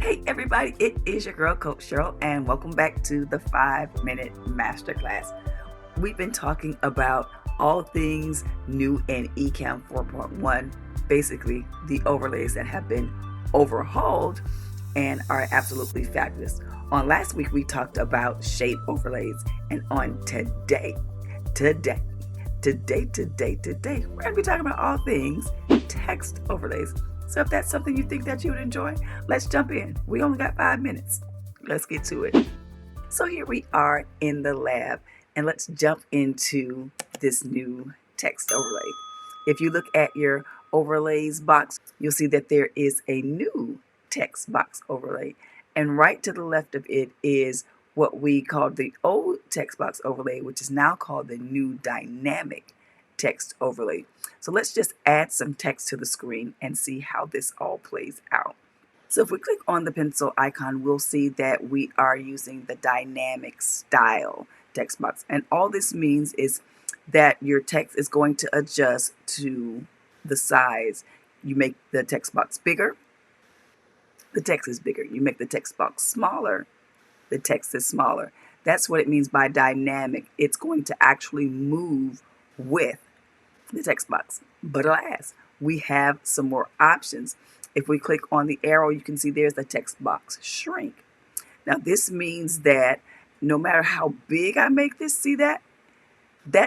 Hey everybody, it is your girl Coach Cheryl and welcome back to the 5-Minute Masterclass. We've been talking about all things new in Ecamm 4.1, basically the overlays that have been overhauled and are absolutely fabulous. On last week we talked about shape overlays, and on today, we're going to be talking about all things text overlays. So if that's something you think that you would enjoy, let's jump in. We only got 5 minutes. Let's get to it. So here we are in the lab, and let's jump into this new text overlay. If you look at your overlays box, you'll see that there is a new text box overlay, and right to the left of it is what we called the old text box overlay, which is now called the new dynamic text overlay. So let's just add some text to the screen and see how this all plays out. So if we click on the pencil icon, we'll see that we are using the dynamic style text box. And all this means is that your text is going to adjust to the size. You make the text box bigger, the text is bigger. You make the text box smaller, the text is smaller. That's what it means by dynamic. It's going to actually move with the text box. But alas, we have some more options. If we click on the arrow, you can see there's the text box shrink. Now this means that no matter how big I make this, see that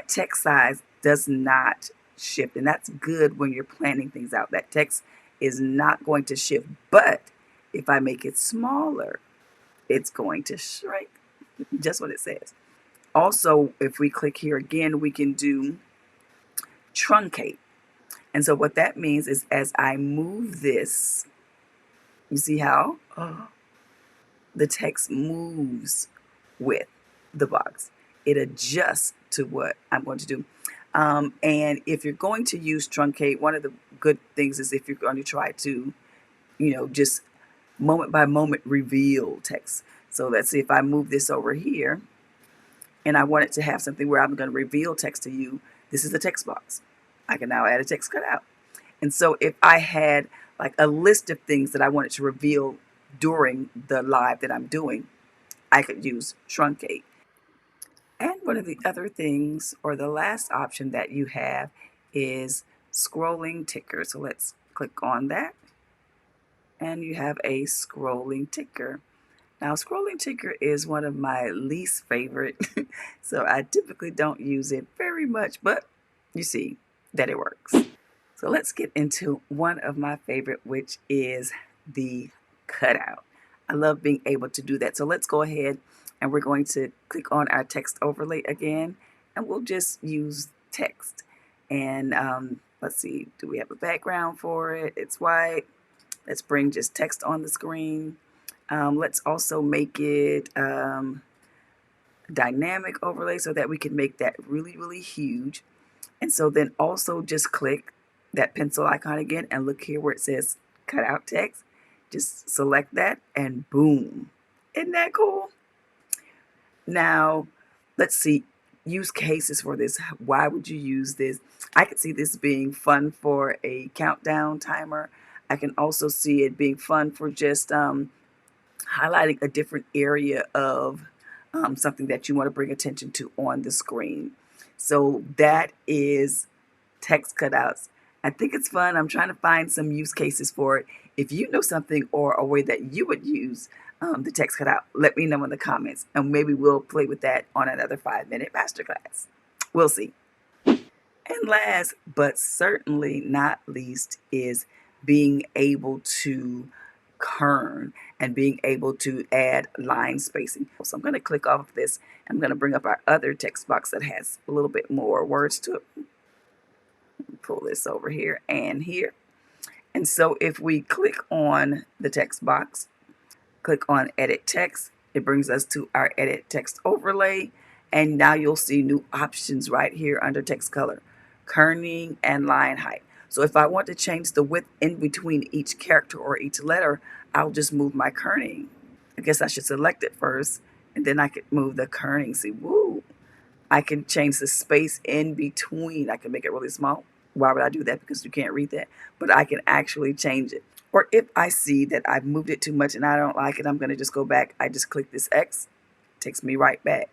text size does not shift, and that's good when you're planning things out. That text is not going to shift, but if I make it smaller, it's going to shrink, just what it says. Also, if we click here again, we can do truncate. And so what that means is as I move this, you see how the text moves with the box. It adjusts to what I'm going to do. And if you're going to use truncate, one of the good things is if you're going to try to, just moment by moment reveal text. So let's see if I move this over here and I want it to have something where I'm going to reveal text to you. This is the text box. I can now add a text cutout. And so if I had like a list of things that I wanted to reveal during the live that I'm doing, I could use truncate. And one of the other things, or the last option that you have, is scrolling ticker. So let's click on that. And you have a scrolling ticker. Now, scrolling ticker is one of my least favorite, so I typically don't use it very much, but you see that it works. So let's get into one of my favorite, which is the cutout. I love being able to do that. So let's go ahead and we're going to click on our text overlay again, and we'll just use text. And let's see, do we have a background for it? It's white. Let's bring just text on the screen. Let's also make it dynamic overlay so that we can make that really, really huge. And so then also just click that pencil icon again and look here where it says cut out text. Just select that and boom. Isn't that cool? Now, let's see use cases for this. Why would you use this? I could see this being fun for a countdown timer. I can also see it being fun for just highlighting a different area of something that you want to bring attention to on the screen. So that is text cutouts. I think it's fun. I'm trying to find some use cases for it. If you know something or a way that you would use the text cutout, let me know in the comments, and maybe we'll play with that on another 5-minute masterclass. We'll see. And last but certainly not least is being able to kern and being able to add line spacing. So I'm going to click off of this. I'm going to bring up our other text box that has a little bit more words to it. Pull this over here and here. And so if we click on the text box, click on edit text, it brings us to our edit text overlay. And now you'll see new options right here under text color, kerning and line height. So if I want to change the width in between each character or each letter, I'll just move my kerning. I guess I should select it first, and then I could move the kerning. See, woo! I can change the space in between. I can make it really small. Why would I do that? Because you can't read that. But I can actually change it. Or if I see that I've moved it too much and I don't like it, I'm going to just go back. I just click this X, takes me right back.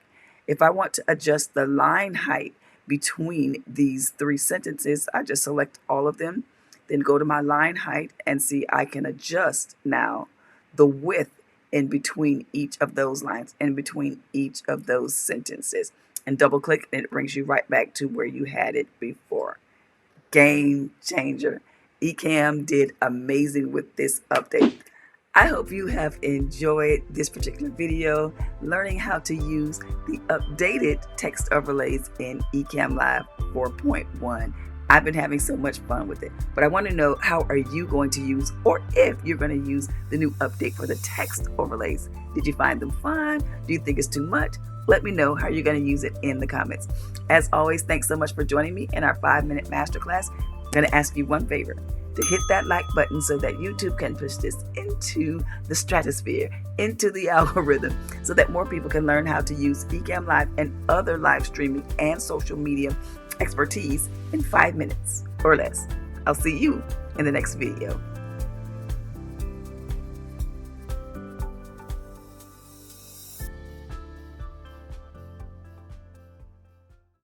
If I want to adjust the line height between these three sentences, I just select all of them, then go to my line height and see I can adjust now the width in between each of those lines, in between each of those sentences. And double click and it brings you right back to where you had it before. Game changer. Ecamm did amazing with this update. I hope you have enjoyed this particular video, learning how to use the updated text overlays in Ecamm Live 4.1. I've been having so much fun with it, but I want to know, how are you going to use, or if you're going to use the new update for the text overlays? Did you find them fun? Do you think it's too much? Let me know how you're going to use it in the comments. As always, thanks so much for joining me in our 5-minute masterclass. I'm going to ask you one favor, to hit that like button so that YouTube can push this into the stratosphere, into the algorithm, so that more people can learn how to use Ecamm Live and other live streaming and social media expertise in 5 minutes or less. I'll see you in the next video.